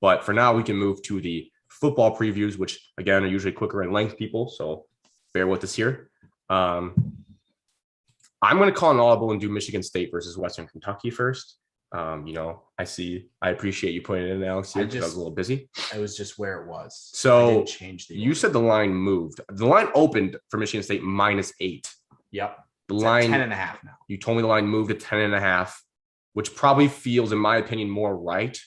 But for now, we can move to the football previews, which, again, are usually quicker in length, people. So bear with us here. I'm going to call an audible and do Michigan State versus Western Kentucky first. I appreciate you putting it in, Alex, here because I was a little busy. It was just where it was. So you said the line moved. The line opened for Michigan State -8. Yep. The line 10.5 now. You told me the line moved to 10.5, which probably feels, in my opinion, more right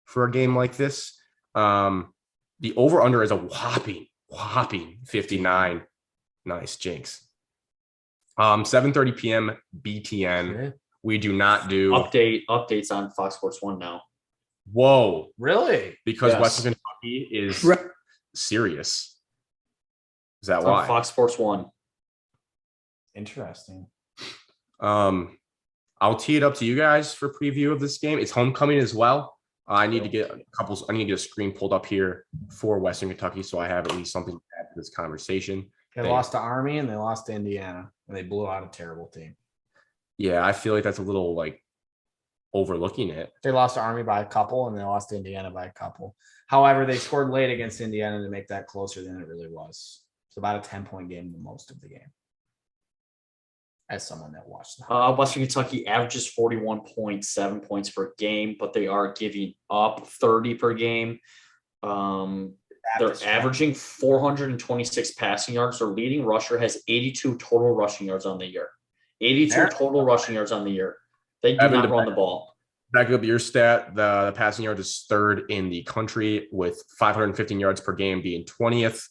for a game like this. The over-under is a whopping 59. Nice, jinx. 7:30 p.m. BTN. Okay. We do not do updates on Fox Sports 1 now. Whoa. Really? Because yes. Western Kentucky is serious. Is that it's why? On Fox Sports 1. Interesting. I'll tee it up to you guys for preview of this game. It's homecoming as well. I need to get a screen pulled up here for Western Kentucky so I have at least something to add to this conversation. They lost to Army and they lost to Indiana, and they blew out a terrible team. Yeah, I feel like that's a little overlooking it. They lost to Army by a couple, and they lost to Indiana by a couple. However, they scored late against Indiana to make that closer than it really was. It's about a 10-point game the most of the game. As someone that watched that. Western Kentucky averages 41.7 points per game, but they are giving up 30 per game. They're averaging 426 passing yards. Their leading rusher has 82 total rushing yards on the year. 82 total rushing yards on the year. They do not run the ball. Back up your stat. The passing yards is third in the country with 515 yards per game being 20th.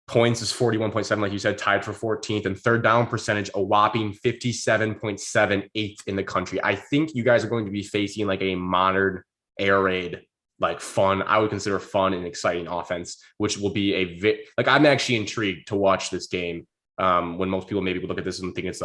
Points is 41.7, like you said, tied for 14th. And third down percentage, a whopping 57.78 in the country. I think you guys are going to be facing a modern air raid, fun. I would consider fun and exciting offense, which will be I'm actually intrigued to watch this game. When most people maybe would look at this and think it's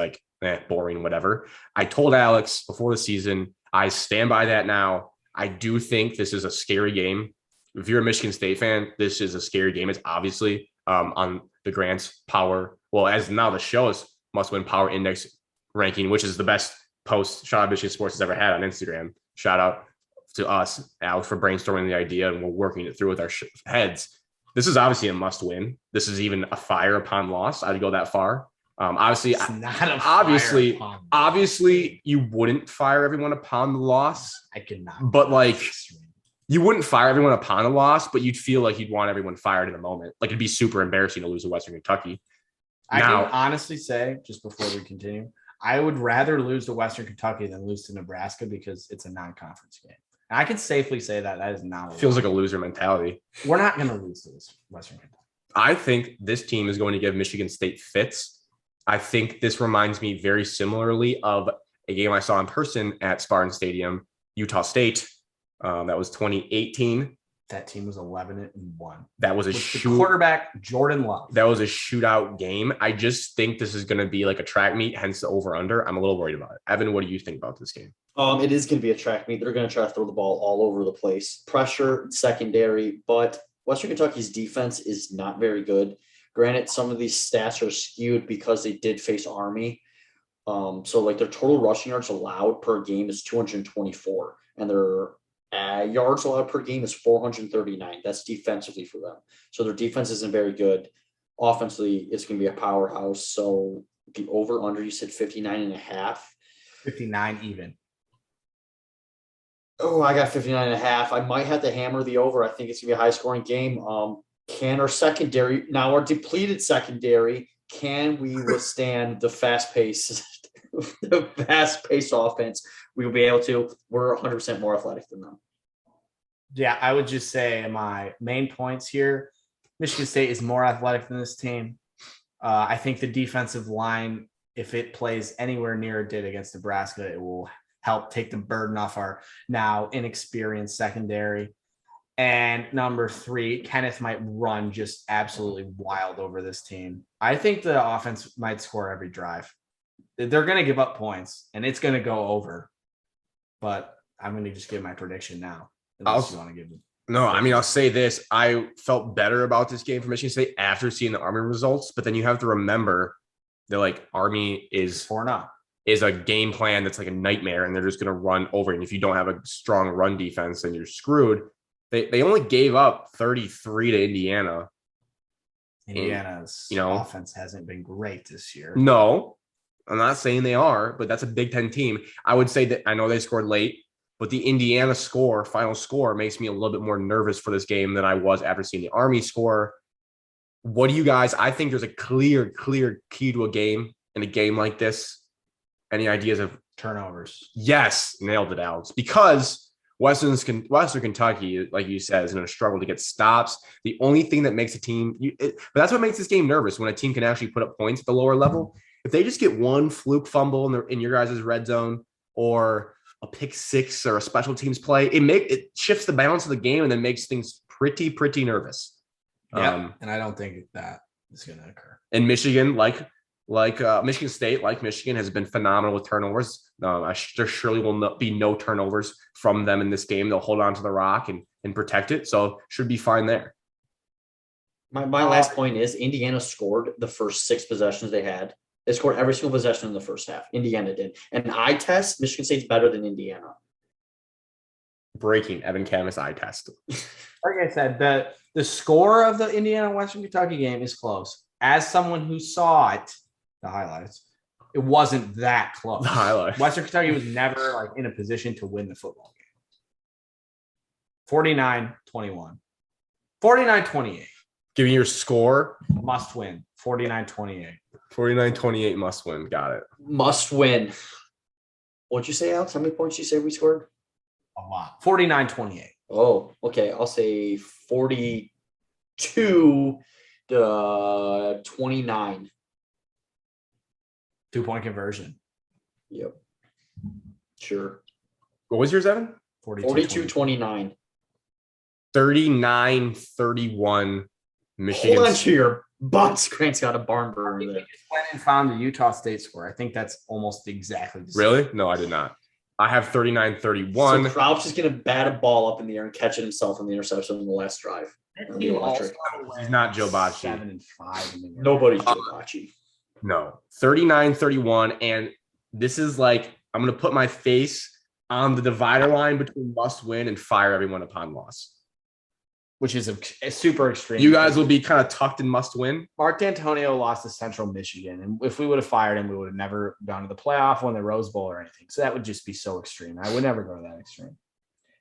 boring, whatever. I told Alex before the season, I stand by that now. I do think this is a scary game. If you're a Michigan State fan, this is a scary game. It's obviously on the Grant's power. Well, as now the show is must-win power index ranking, which is the best post Shout Out Michigan Sports has ever had on Instagram. Shout out to us, Alex, for brainstorming the idea, and we're working it through with our heads. This is obviously a must-win. This is even a fire upon loss. I'd go that far. Obviously, you wouldn't fire everyone upon the loss. I could not. But you wouldn't fire everyone upon the loss, but you'd feel like you'd want everyone fired in the moment. It'd be super embarrassing to lose to Western Kentucky. I can honestly say, just before we continue, I would rather lose to Western Kentucky than lose to Nebraska because it's a non-conference game. And I can safely say that is not. Feels like a loser mentality. We're not going to lose to this Western Kentucky. I think this team is going to give Michigan State fits. I think this reminds me very similarly of a game I saw in person at Spartan Stadium, Utah State. That was 2018. That team was 11-1. That was quarterback Jordan Love. That was a shootout game. I just think this is going to be a track meet, hence the over/under. I'm a little worried about it. Evan, what do you think about this game? It is going to be a track meet. They're going to try to throw the ball all over the place. Pressure, secondary, but Western Kentucky's defense is not very good. Granted, some of these stats are skewed because they did face Army. So their total rushing yards allowed per game is 224, and their yards allowed per game is 439. That's defensively for them. So their defense isn't very good. Offensively, it's going to be a powerhouse. So the over/under, you said 59.5. 59 even. Oh, I got 59.5. I might have to hammer the over. I think it's going to be a high-scoring game. Can our secondary, now our depleted secondary, can we withstand the fast-paced offense? We will be able to. We're 100% more athletic than them. Yeah, I would just say my main points here, Michigan State is more athletic than this team. I think the defensive line, if it plays anywhere near it did against Nebraska, it will help take the burden off our now inexperienced secondary. And number 3, Kenneth might run just absolutely wild over this team. I think the offense might score every drive. They're going to give up points, and it's going to go over. But I'm going to just give my prediction now. Unless you want to give it. No, I'll say this. I felt better about this game for Michigan State after seeing the Army results. But then you have to remember that Army is 4-0. Is a game plan that's a nightmare, and they're just going to run over. And if you don't have a strong run defense, then you're screwed. They only gave up 33 to Indiana. Indiana's offense hasn't been great this year. No, I'm not saying they are, but that's a Big Ten team. I would say that I know they scored late, but the Indiana final score makes me a little bit more nervous for this game than I was after seeing the Army score. What do you guys? I think there's a clear key to a game in a game like this. Any ideas of turnovers? Yes, nailed it, Alex. Because Western Kentucky, like you said, is going to struggle to get stops. The only thing that makes a team, but that's what makes this game nervous when a team can actually put up points at the lower level. If they just get one fluke fumble in your guys' red zone or a pick six or a special teams play, it shifts the balance of the game and then makes things pretty nervous. Yeah, and I don't think that is going to occur. And Michigan, like Michigan State, like Michigan, has been phenomenal with turnovers. There surely will be no turnovers from them in this game. They'll hold on to the rock and protect it. So should be fine there. My last point is Indiana scored the first 6 possessions they had. They scored every single possession in the first half. Indiana did. And eye test, Michigan State's better than Indiana. Breaking Evan Camus eye test. Like I said, the score of the Indiana-Western Kentucky game is close. As someone who saw it, the highlights, it wasn't that close. The highlights. Western Kentucky was never in a position to win the football game. 49-21. 49-28. Give me your score. Must win. 49-28. 49-28 must win. Got it. Must win. What'd you say, Alex? How many points did you say we scored? A lot. 49-28. Oh, okay. I'll say 42 to 29. 2-point conversion. Yep. Sure. What was yours, Evan? 42-29. 39-31. Michigan. Hold on to your butts. Grant's got a barn burner there. I just went and found the Utah State score. I think that's almost exactly the same. Really? No, I did not. I have 39-31. So Crouch is going to bat a ball up in the air and catch it himself on the interception in the last drive. He's not Joe Bocci. 7-5. Nobody's Joe Bocci. No. 39-31. And this is like, I'm going to put my face on the divider line between must win and fire everyone upon loss. Which is a super extreme. You guys will be kind of tucked in must win. Mark D'Antonio lost to Central Michigan. And if we would have fired him, we would have never gone to the playoff, won the Rose Bowl or anything. So that would just be so extreme. I would never go to that extreme.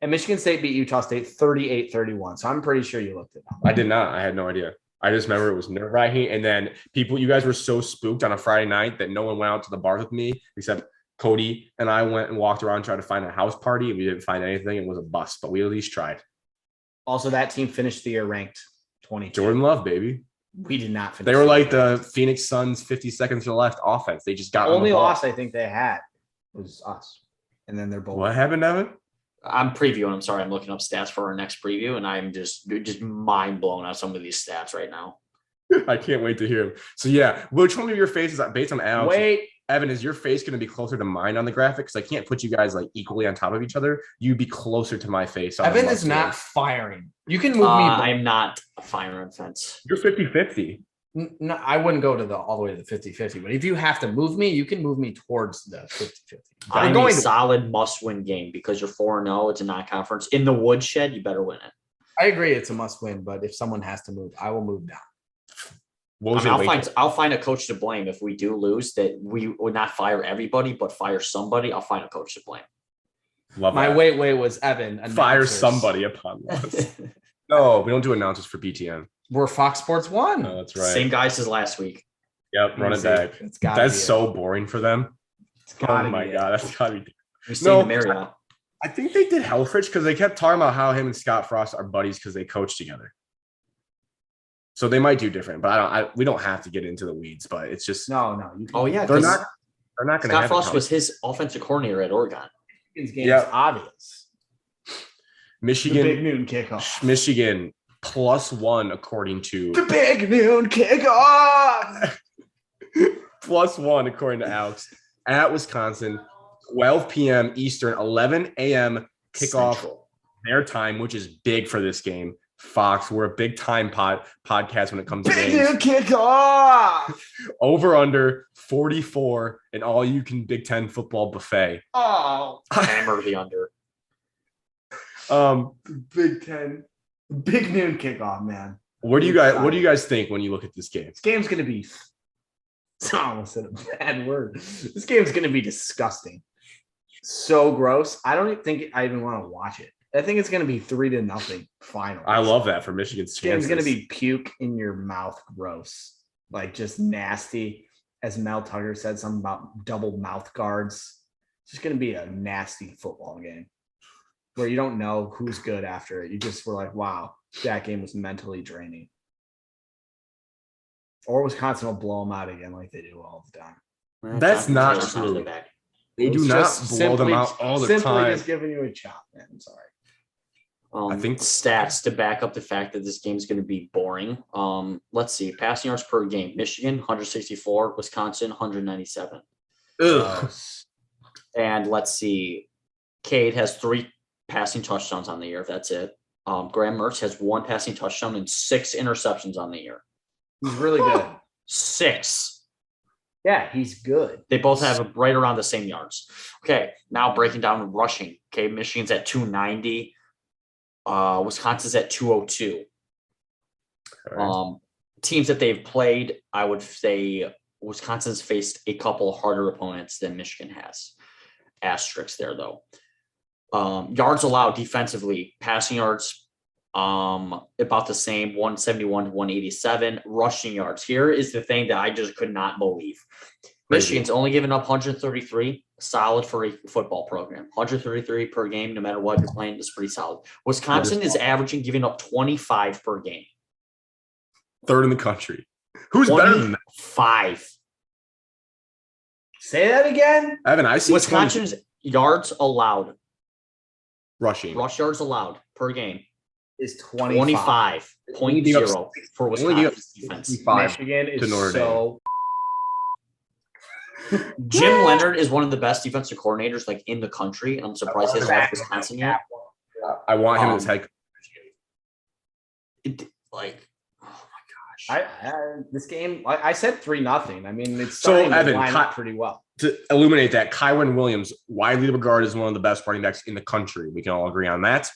And Michigan State beat Utah State 38-31. So I'm pretty sure you looked it up. I did not. I had no idea. I just remember it was nerve-wracking. And then you guys were so spooked on a Friday night that no one went out to the bars with me except Cody and I went and walked around trying to find a house party. And we didn't find anything. It was a bust, but we at least tried. Also, that team finished the year ranked 20. Jordan Love, baby. We did not finish. They were like the Phoenix Suns 50 seconds to the left offense. They just got the only loss I think they had was us. And then they're both. What happened, Evan? I'm previewing. I'm sorry. I'm looking up stats for our next preview, and I'm just mind blown on some of these stats right now. I can't wait to hear them. So, yeah, which one of your faces, based on Alex? Wait. Evan, is your face going to be closer to mine on the graphic? Because I can't put you guys like equally on top of each other. You'd be closer to my face. Evan is not firing. You can move me. I'm not a firing fence. You're 50-50. No, I wouldn't go to all the way to the 50-50. But if you have to move me, you can move me towards the 50-50. I'm going a solid must-win game because you're 4-0. It's a non-conference. In the woodshed, you better win it. I agree. It's a must-win. But if someone has to move, I will move down. I'll find a coach to blame if we do lose, that we would not fire everybody, but fire somebody. I'll find a coach to blame. Love my that. wait was Evan. Fire somebody upon loss. No, we don't do announcers for BTN. We're Fox Sports 1. No, that's right. Same guys as last week. Yep, run it back. That's so boring for them. Oh my God, that's gotta be. No, Marriott. I think they did Helfrich because they kept talking about how him and Scott Frost are buddies because they coach together. So they might do different, but we don't have to get into the weeds. But it's just no. They're not going to. Scott Frost was his offensive coordinator at Oregon. His game is obvious. Michigan, the big noon kickoff. Michigan +1 according to the big noon kickoff. +1 according to Alex at Wisconsin. 12 p.m. Eastern, 11 a.m. kickoff Central. Their time, which is big for this game. Fox, we're a big time podcast when it comes to games. Kick off. Over under 44 and all you can Big Ten football buffet. Oh, hammer the under. Big Ten Big noon kickoff, man. What do you guys think when you look at this game? This game's gonna be. I almost said a bad word. This game's gonna be disgusting. So gross. I don't even think I even want to watch it. I think it's gonna be 3-0 final. I love that for Michigan's chances. Game's gonna be puke in your mouth, gross, like just nasty. As Mel Tugger said, something about double mouth guards. It's just gonna be a nasty football game where you don't know who's good after it. You just were like, wow, that game was mentally draining. Or Wisconsin will blow them out again like they do all the time. That's not true. They do not blow them out all the time. Simply just giving you a chop, man. I'm sorry. I think stats to back up the fact that this game's going to be boring. Let's see. Passing yards per game. Michigan, 164. Wisconsin, 197. Ugh. And let's see. Cade has 3 passing touchdowns on the year. That's it. Graham Mertz has 1 passing touchdown and 6 interceptions on the year. He's really good. 6. Yeah, he's good. They both have right around the same yards. Okay, now breaking down rushing. Okay, Michigan's at 290. Wisconsin's at 202. Right. Teams that they've played, I would say Wisconsin's faced a couple harder opponents than Michigan has. Asterisks there, though. Yards allowed defensively, passing yards about the same, 171 to 187. Rushing yards. Here is the thing that I just could not believe. Michigan's only given up 133, solid for a football program. 133 per game, no matter what you're playing, is pretty solid. Wisconsin is averaging giving up 25 per game. 3rd in the country. Who's better than that? 5. Say that again. Evan, I see Wisconsin's yards allowed. Rush yards allowed per game is 25. 25.0 for Wisconsin's defense. Michigan is so. Jim Leonard is one of the best defensive coordinators like in the country, and I'm surprised he hasn't left Wisconsin yet. I want him as head. Oh my gosh! This game, I said 3-0. I mean, it's so Evan line up pretty well. To illuminate that, Kyron Williams, widely regarded as one of the best running backs in the country. We can all agree on that.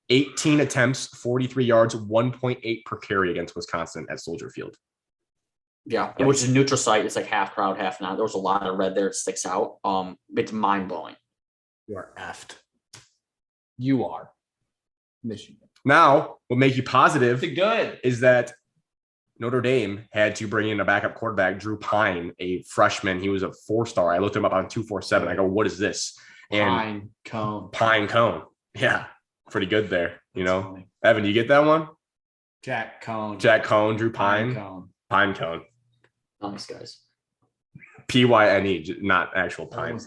18 attempts, 43 yards, 1.8 per carry against Wisconsin at Soldier Field. Yeah, which is a neutral site. It's like half crowd, half not. There was a lot of red there. It sticks out. It's mind blowing. You are effed. You are Michigan. Now, what make you positive good is that Notre Dame had to bring in a backup quarterback, Drew Pine, a freshman. He was a 4-star. I looked him up on 247. I go, what is this? And Pine Cone. Yeah, pretty good there. You know, funny. Evan, do you get that one? Jack Cone, Drew Pine Cone. Nice guys. Pyne, not actual Pine.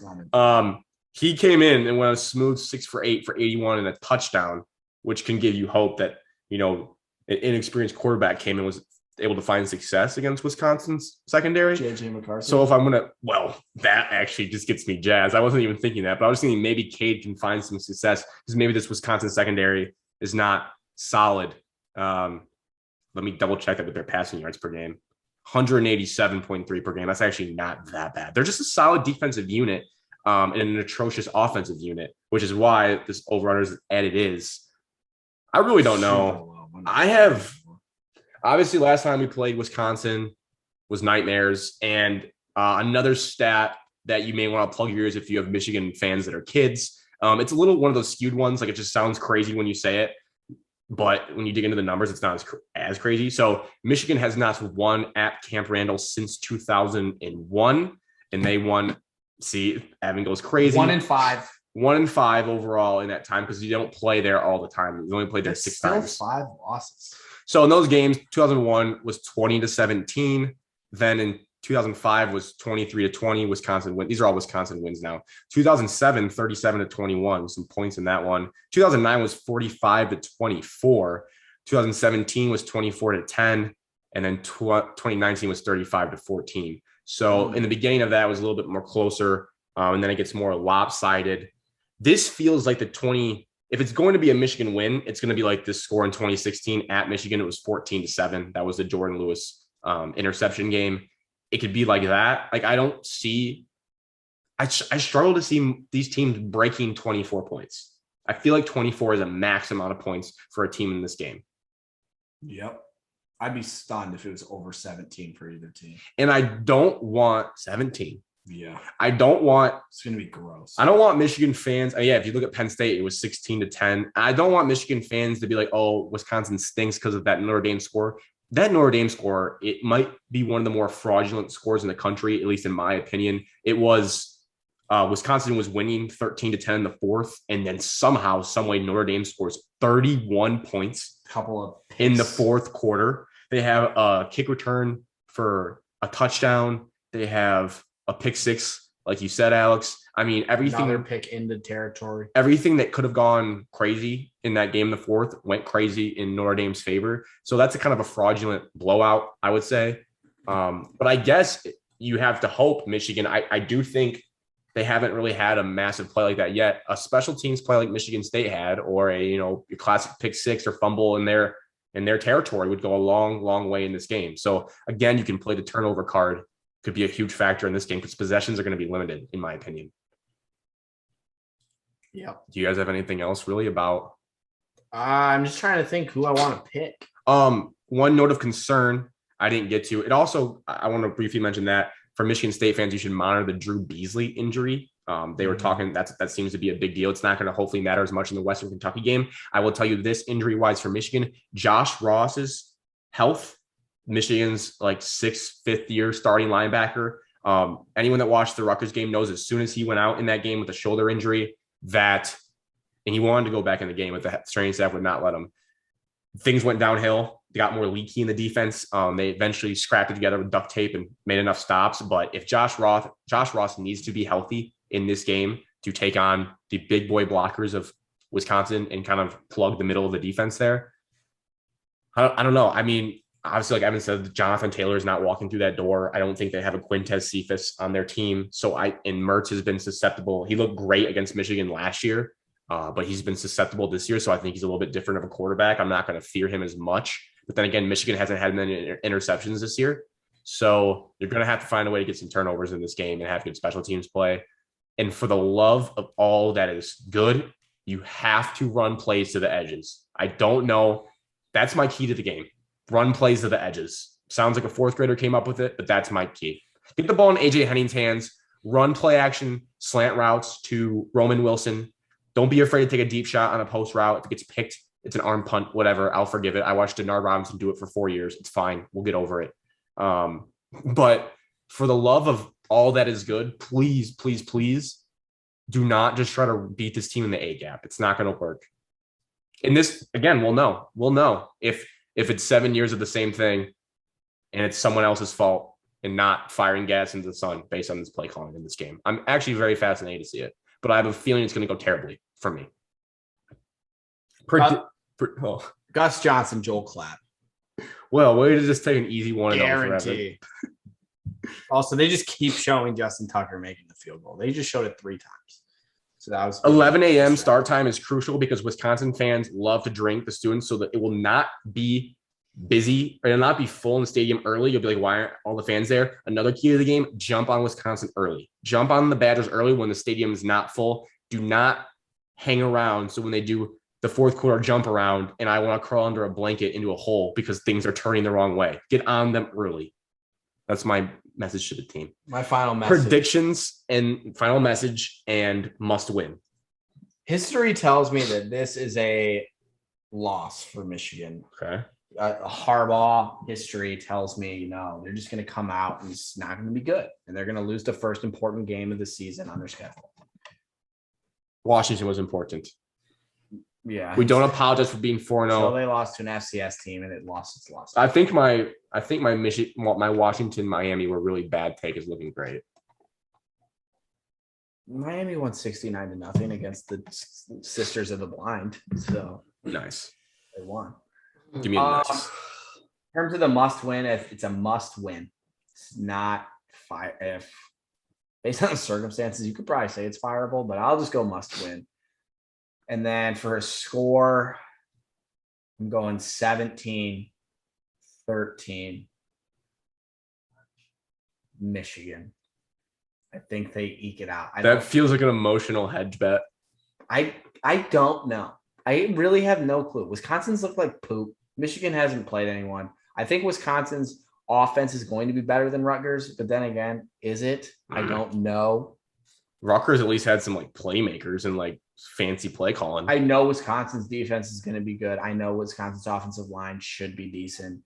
He came in and went a smooth 6 for 8 for 81 and a touchdown, which can give you hope that, you know, an inexperienced quarterback came and was able to find success against Wisconsin's secondary. JJ McCarthy. So if I'm gonna, that actually just gets me jazzed. I wasn't even thinking that, but I was thinking maybe Cade can find some success because maybe this Wisconsin secondary is not solid. Let me double check that with their passing yards per game. 187.3 per game. That's actually not that bad. They're just a solid defensive unit and an atrocious offensive unit, which is why this over-under is at it is. I really don't know. Obviously, last time we played Wisconsin was nightmares. And another stat that you may want to plug your ears if you have Michigan fans that are kids. It's a little one of those skewed ones. Like it just sounds crazy when you say it. But when you dig into the numbers, it's not as crazy. So Michigan has not won at Camp Randall since 2001. And they won, see, Evan goes crazy. 1-5. 1-5 overall in that time because you don't play there all the time. You only played there 6 times. 5 losses. So in those games, 2001 was 20-17. Then in 2005 was 23-20. Wisconsin win. These are all Wisconsin wins now. 2007, 37-21. Some points in that one. 2009 was 45-24. 2017 was 24-10. And then 2019 was 35-14. So in the beginning of that was a little bit more closer. And then it gets more lopsided. This feels like if it's going to be a Michigan win, it's going to be like this score in 2016 at Michigan. It was 14-7. That was the Jordan Lewis interception game. It could be like that. Like I struggle to see these teams breaking 24 points. I feel like 24 is a max amount of points for a team in this game. Yep. I'd be stunned if it was over 17 for either team. And I don't want 17. Yeah. I don't want. It's going to be gross. I don't want Michigan fans. If you look at Penn State, it was 16-10. I don't want Michigan fans to be like, oh, Wisconsin stinks because of that Notre Dame score. That Notre Dame score, it might be one of the more fraudulent scores in the country, at least in my opinion. It was Wisconsin was winning 13-10 in the fourth, and then somehow, some way, Notre Dame scores 31 points couple of picks in the fourth quarter. They have a kick return for a touchdown. They have a pick six, like you said, Alex. I mean, another pick into territory. Everything that could have gone crazy in that game, the fourth, went crazy in Notre Dame's favor. So that's a kind of a fraudulent blowout, I would say. But I guess you have to hope Michigan. I do think they haven't really had a massive play like that yet. A special teams play like Michigan State had, or a classic pick six or fumble in their territory would go a long, long way in this game. So again, you can play the turnover card. Could be a huge factor in this game because possessions are going to be limited, in my opinion. Yeah. Do you guys have anything else really about? I'm just trying to think who I want to pick. One note of concern I didn't get to. It also, I want to briefly mention that for Michigan State fans, you should monitor the Drew Beasley injury. They were talking that seems to be a big deal. It's not going to hopefully matter as much in the Western Kentucky game. I will tell you this injury-wise for Michigan, Josh Ross's health, Michigan's like fifth year starting linebacker. Anyone that watched the Rutgers game knows as soon as he went out in that game with a shoulder injury and he wanted to go back in the game, but the training staff would not let him. Things went downhill. They got more leaky in the defense. They eventually scrapped it together with duct tape and made enough stops. But if Josh Ross needs to be healthy in this game to take on the big boy blockers of Wisconsin and kind of plug the middle of the defense there, I don't know. I mean, obviously, like Evan said, Jonathan Taylor is not walking through that door. I don't think they have a Quintez Cephas on their team. And Mertz has been susceptible. He looked great against Michigan last year, but he's been susceptible this year. So I think he's a little bit different of a quarterback. I'm not going to fear him as much. But then again, Michigan hasn't had many interceptions this year. So you're going to have to find a way to get some turnovers in this game and have good special teams play. And for the love of all that is good, you have to run plays to the edges. I don't know. That's my key to the game. Run plays to the edges. Sounds like a fourth grader came up with it, but that's my key. Get the ball in AJ Henning's hands. Run play action, slant routes to Roman Wilson. Don't be afraid to take a deep shot on a post route. If it gets picked, it's an arm punt, whatever. I'll forgive it. I watched Denard Robinson do it for 4 years. It's fine. We'll get over it. But for the love of all that is good, please, please, please do not just try to beat this team in the A gap. It's not going to work. And this, again, we'll know. We'll know if it's 7 years of the same thing and it's someone else's fault and not firing gas into the sun based on this play calling in this game. I'm actually very fascinated to see it, but I have a feeling it's going to go terribly for me. Gus Johnson, Joel Klatt. Well, way to just take an easy one. Guarantee. Also, they just keep showing Justin Tucker making the field goal. They just showed it 3 times. So that was 11 a.m. start time is crucial because Wisconsin fans love to drink the students so that it will not be busy or it'll not be full in the stadium early. You'll be like, why aren't all the fans there? Another key to the game, jump on Wisconsin early. Jump on the Badgers early when the stadium is not full. Do not hang around. So when they do the fourth quarter jump around and I want to crawl under a blanket into a hole because things are turning the wrong way. Get on them early. That's my message to the team. My final message. Predictions and final message and must win. History tells me that this is a loss for Michigan. Okay. Harbaugh history tells me, they're just going to come out and it's not going to be good. And they're going to lose the first important game of the season on their schedule. Washington was important. Yeah. We don't apologize for being 4-0. So they lost to an FCS team and it lost its loss. I think my Washington, Miami were really bad take is looking great. Miami won 69-0 against the Sisters of the Blind. So nice. They won. Give me a nice. In terms of the must win, if it's a must win, it's not fire. If based on the circumstances, you could probably say it's fireable, but I'll just go must win. And then for a score, I'm going 17-13 Michigan. I think they eke it out. That feels like an emotional hedge bet. I don't know. I really have no clue. Wisconsin's looked like poop Michigan hasn't played anyone. I think Wisconsin's offense is going to be better than Rutgers, but then again, is it? I don't know. Rutgers at least had some like playmakers and like fancy play calling. I know Wisconsin's defense is going to be good. I know Wisconsin's offensive line should be decent.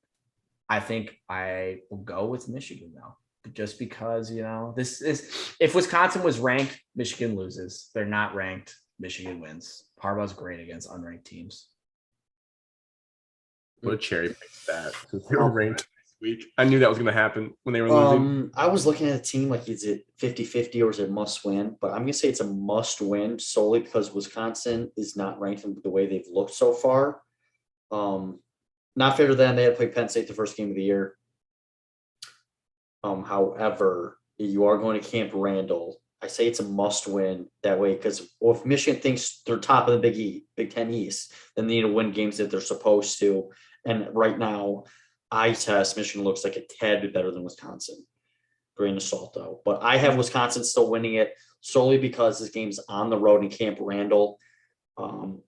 I think I will go with Michigan though, just because, this is, if Wisconsin was ranked, Michigan loses. They're not ranked. Michigan wins. Harbaugh's great against unranked teams. What a cherry pick that. They were ranked this week. I knew that was going to happen when they were losing. I was looking at a team like, is it 50-50 or is it must win? But I'm going to say it's a must win solely because Wisconsin is not ranked the way they've looked so far. Not fair to them. They had to play Penn State the first game of the year. However, you are going to Camp Randall. I say it's a must win that way because if Michigan thinks they're top of the Big Ten East, then they need to win games that they're supposed to. And right now, eye test, Michigan looks like a tad bit better than Wisconsin. Grain of salt, though. But I have Wisconsin still winning it solely because this game's on the road in Camp Randall.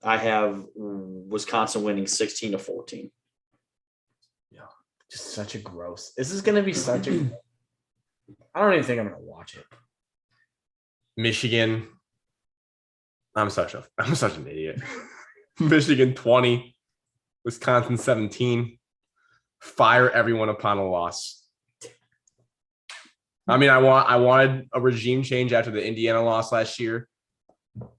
I have Wisconsin winning 16-14. Yeah, just such a gross. This is going to be such a. I don't even think I'm going to watch it. Michigan. I'm such an idiot. Michigan 20, Wisconsin 17. Fire everyone upon a loss. I mean, I wanted a regime change after the Indiana loss last year.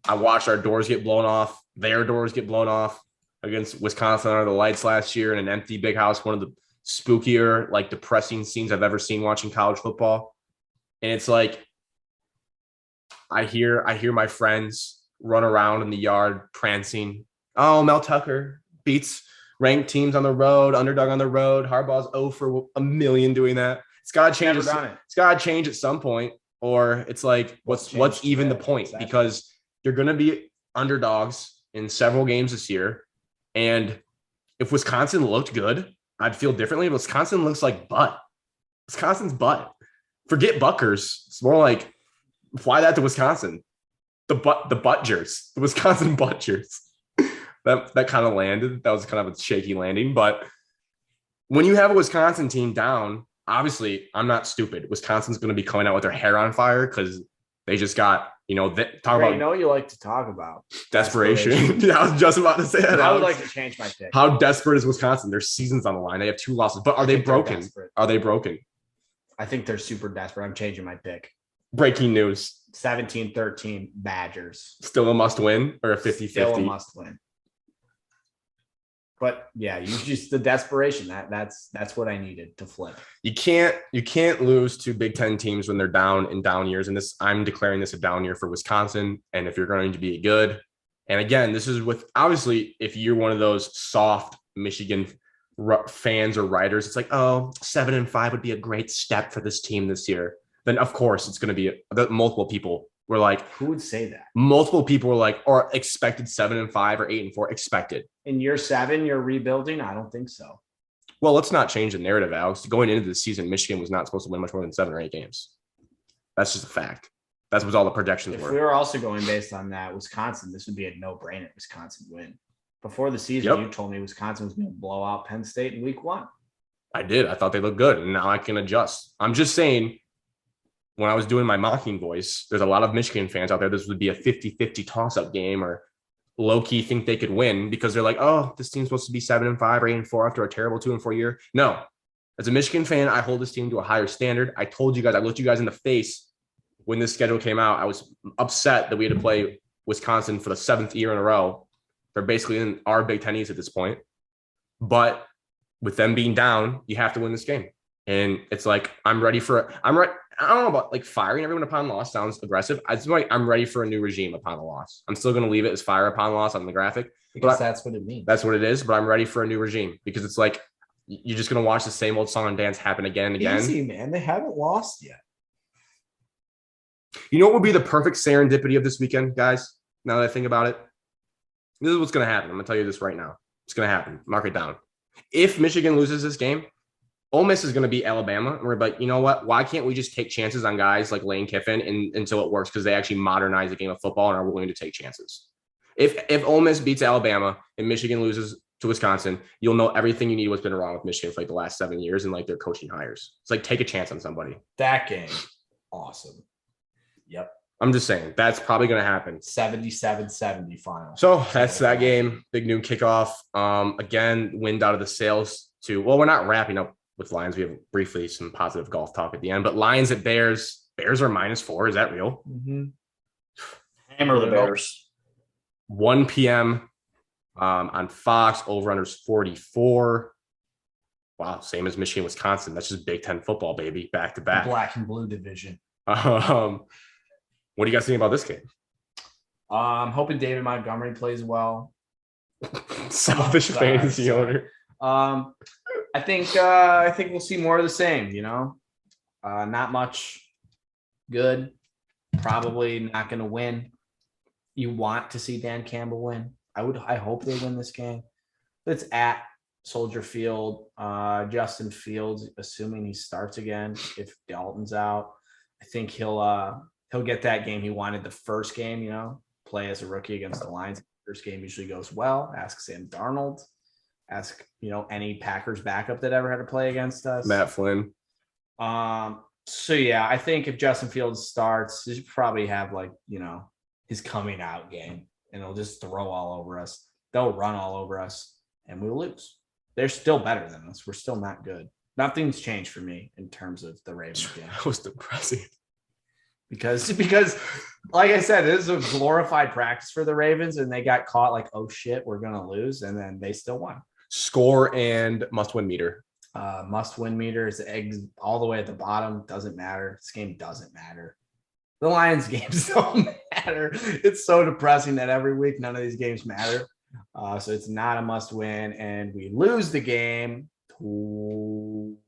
I watched our doors get blown off, their doors get blown off against Wisconsin under the lights last year in an empty big house. One of the spookier, like depressing scenes I've ever seen watching college football. And it's like, I hear my friends run around in the yard prancing. Oh, Mel Tucker beats ranked teams on the road, underdog on the road. Harbaugh's 0 for a million doing that. It's got to change. It's got to change at some point, or it's like, what's even the point? Exactly. Because you're going to be underdogs in several games this year. And if Wisconsin looked good, I'd feel differently. Wisconsin looks like butt. Wisconsin's butt. Forget Buckers. It's more like, apply that to Wisconsin. The Butchers, the Wisconsin Butchers. That kind of landed. That was kind of a shaky landing. But when you have a Wisconsin team down, obviously, I'm not stupid. Wisconsin's going to be coming out with their hair on fire because they just got, about. You know what you like to talk about? Desperation. Yeah, I was just about to say that. I would like to change my pick. How desperate is Wisconsin? Their season's on the line. They have 2 losses. But are they broken? Are they broken? I think they're super desperate. I'm changing my pick. Breaking news. 17-13 Badgers. Still a must win or a 50-50? Still a must win. But yeah, the desperation. That's what I needed to flip. You can't lose to Big Ten teams when they're down in down years. And I'm declaring this a down year for Wisconsin. And if you're going to be good, and again, this is with obviously if you're one of those soft Michigan fans or writers, it's like, 7-5 would be a great step for this team this year. Then of course it's going to be multiple people were like, who would say that? Multiple people were like, or expected 7-5 or 8-4 expected. In year 7, you're rebuilding? I don't think so. Well, let's not change the narrative, Alex. Going into the season, Michigan was not supposed to win much more than 7 or 8 games. That's just a fact. That's what all the projections were. If we were also going based on that, Wisconsin, this would be a no-brainer. Wisconsin win. Before the season, You told me Wisconsin was going to blow out Penn State in week 1. I did. I thought they looked good, and now I can adjust. I'm just saying, when I was doing my mocking voice, there's a lot of Michigan fans out there. This would be a 50-50 toss-up game or low-key think they could win because they're like, this team's supposed to be 7-5 or 8-4 after a terrible 2-4 year. No. As a Michigan fan, I hold this team to a higher standard. I told you guys, I looked you guys in the face when this schedule came out. I was upset that we had to play Wisconsin for the 7th year in a row. They're basically in our Big Ten East at this point. But with them being down, you have to win this game. And it's like, I'm ready. I don't know about like firing everyone upon loss sounds aggressive. I'm ready for a new regime upon a loss. I'm still going to leave it as fire upon loss on the graphic. Because that's what it means. That's what it is. But I'm ready for a new regime because it's like, you're just going to watch the same old song and dance happen again and again. Easy, man. They haven't lost yet. You know what would be the perfect serendipity of this weekend, guys? Now that I think about it, this is what's going to happen. I'm going to tell you this right now. It's going to happen. Mark it down. If Michigan loses this game, Ole Miss is going to beat Alabama. And we're like, you know what? Why can't we just take chances on guys like Lane Kiffin until it works? Because they actually modernize the game of football and are willing to take chances. If Ole Miss beats Alabama and Michigan loses to Wisconsin, you'll know everything you need what's been wrong with Michigan for like the last 7 years and like their coaching hires. It's like take a chance on somebody. That game, awesome. Yep. I'm just saying that's probably going to happen. 77-70 final. So that's that game. Big noon kickoff. Again, wind out of the sails to, well, we're not wrapping up with Lions. We have briefly some positive golf talk at the end, but Lions at Bears. Bears are -4. Is that real? Mm-hmm. Hammer the Bears. 1 p.m. On Fox. Over-unders 44. Wow, same as Michigan, Wisconsin. That's just Big Ten football, baby, back to back. Black and blue division. What do you guys think about this game? I'm hoping David Montgomery plays well. Selfish fantasy owner. I think we'll see more of the same. Not much good. Probably not going to win. You want to see Dan Campbell win. I hope they win this game. But it's at Soldier Field. Justin Fields, assuming he starts again, if Dalton's out, I think he'll get that game he wanted the first game, play as a rookie against the Lions. First game usually goes well. Ask Sam Darnold. Ask, any Packers backup that ever had to play against us. Matt Flynn. So, yeah, I think if Justin Fields starts, he should probably have, his coming out game. And he'll just throw all over us. They'll run all over us. And we'll lose. They're still better than us. We're still not good. Nothing's changed for me in terms of the Ravens game. That was depressing. Because like I said, this is a glorified practice for the Ravens, and they got caught like, oh shit, we're gonna lose, and then they still won. Score and must-win meter. Must-win meter is eggs all the way at the bottom. Doesn't matter. This game doesn't matter. The Lions games don't matter. It's so depressing that every week none of these games matter. So it's not a must-win, and we lose the game to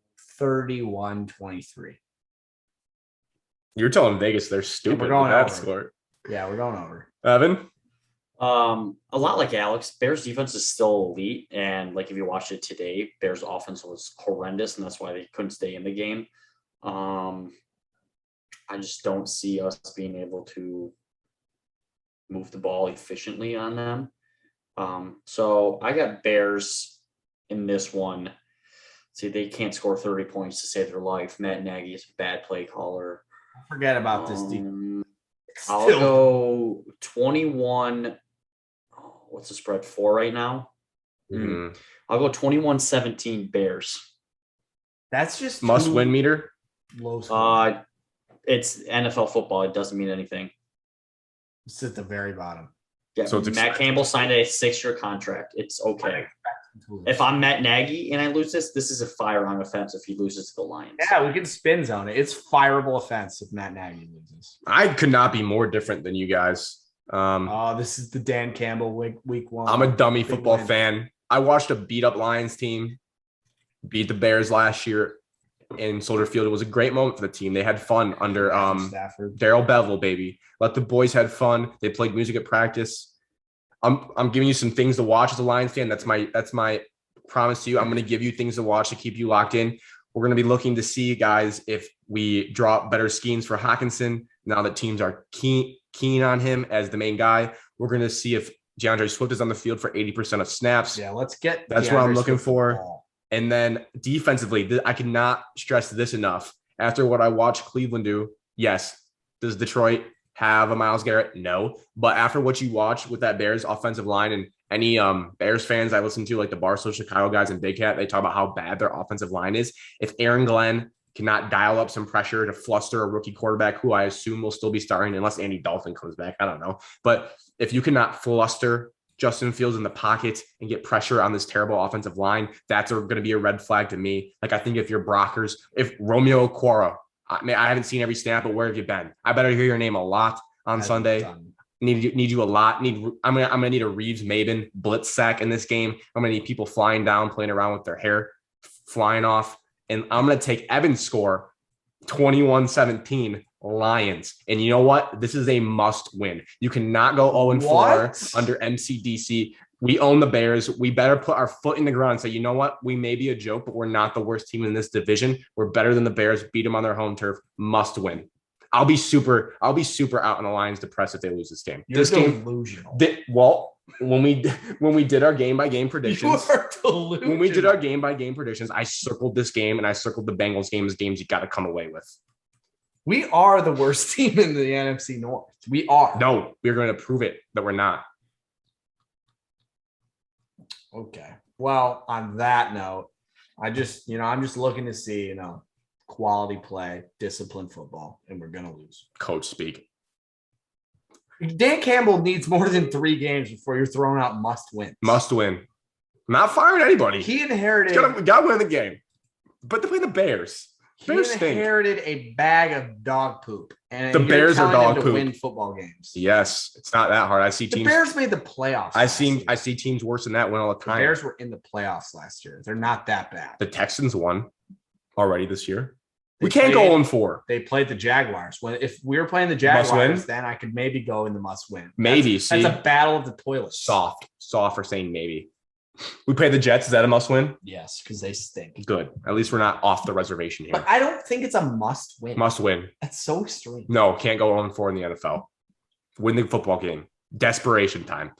31-23. You're telling Vegas they're stupid. We're going that over. Score. Yeah, we're going over. Evan? A lot like Alex, Bears defense is still elite. And like if you watched it today, Bears offense was horrendous, and that's why they couldn't stay in the game. I just don't see us being able to move the ball efficiently on them. So I got Bears in this one. See, they can't score 30 points to save their life. Matt Nagy is a bad play caller. Forget about this. I'll go 21. What's the spread? 4 right now? Mm-hmm. I'll go 21-17 Bears. That's just must-win meter? Low score. It's NFL football. It doesn't mean anything. It's at the very bottom. Yeah, so Matt Campbell signed a 6-year contract. It's okay. If I'm Matt Nagy and I lose this is a firearm offense if he loses to the Lions. Yeah, we can spin zone it. It's fireable offense if Matt Nagy loses. I could not be more different than you guys. This is the Dan Campbell week one. I'm a dummy football fan. I watched a beat-up Lions team beat the Bears last year in Soldier Field. It was a great moment for the team. They had fun under Darrell Bevel, baby. Let the boys had fun. They played music at practice. I'm giving you some things to watch as a Lions fan. That's my promise to you. I'm going to give you things to watch to keep you locked in. We're going to be looking to see, guys, if we draw up better schemes for Hockenson now that teams are keen on him as the main guy. We're going to see if DeAndre Swift is on the field for 80% of snaps. Yeah, let's get that's what I'm looking for. And then defensively, I cannot stress this enough. After what I watched Cleveland do, yes, does Detroit have a Myles Garrett? No. But after what you watch with that Bears offensive line and any Bears fans I listen to, like the Barstool Chicago guys and Big Cat, they talk about how bad their offensive line is. If Aaron Glenn cannot dial up some pressure to fluster a rookie quarterback, who I assume will still be starting unless Andy Dalton comes back, I don't know. But if you cannot fluster Justin Fields in the pocket and get pressure on this terrible offensive line, that's going to be a red flag to me. Like, I think if you're Brockers, if Romeo Okwara, I haven't seen every snap, but where have you been? I better hear your name a lot on Sunday. Need you a lot. I'm gonna need a Reeves-Maben blitz sack in this game. I'm gonna need people flying down, playing around with their hair flying off, and I'm gonna take Evan's score 21-17 Lions. And you know what? This is a must win. You cannot go 0-4 under MCDC. We own the Bears. We better put our foot in the ground and say, you know what? We may be a joke, but we're not the worst team in this division. We're better than the Bears. Beat them on their home turf. Must win. I'll be super out on the Lions depressed if they lose this game. You're delusional. when we did our game by game You predictions, are delusional. when we did our game by game predictions, I circled this game and I circled the Bengals game as games you got to come away with. We are the worst team in the NFC North. We are. No, we're going to prove it that we're not. Okay. Well, on that note, I'm just looking to see, quality play, disciplined football, and we're going to lose. Coach speak. Dan Campbell needs more than 3 games before you're throwing out must wins. Must win. Not firing anybody. He inherited. We got to win the game. But to play the Bears. Bears He stink. inherited a bag of dog poop, and The you're Bears are telling him dog to poop. win football games. Yes, it's not that hard. I see The teams. Bears made the playoffs. I last year. see teams worse than that win all the The time. Bears were in the playoffs last year. They're not that bad. The Texans won already this year. We They can't played- go 0-4. They played the Jaguars. If we were playing the Must win? Jaguars, then I could maybe go in the must win. Maybe. That's a battle of the toilets. Soft for saying maybe. We play the Jets. Is that a must win? Yes, because they stink. Good. At least we're not off the reservation here. But I don't think it's a must win. Must win. That's so extreme. No, can't go 0-4 in the NFL. Win the football game. Desperation time.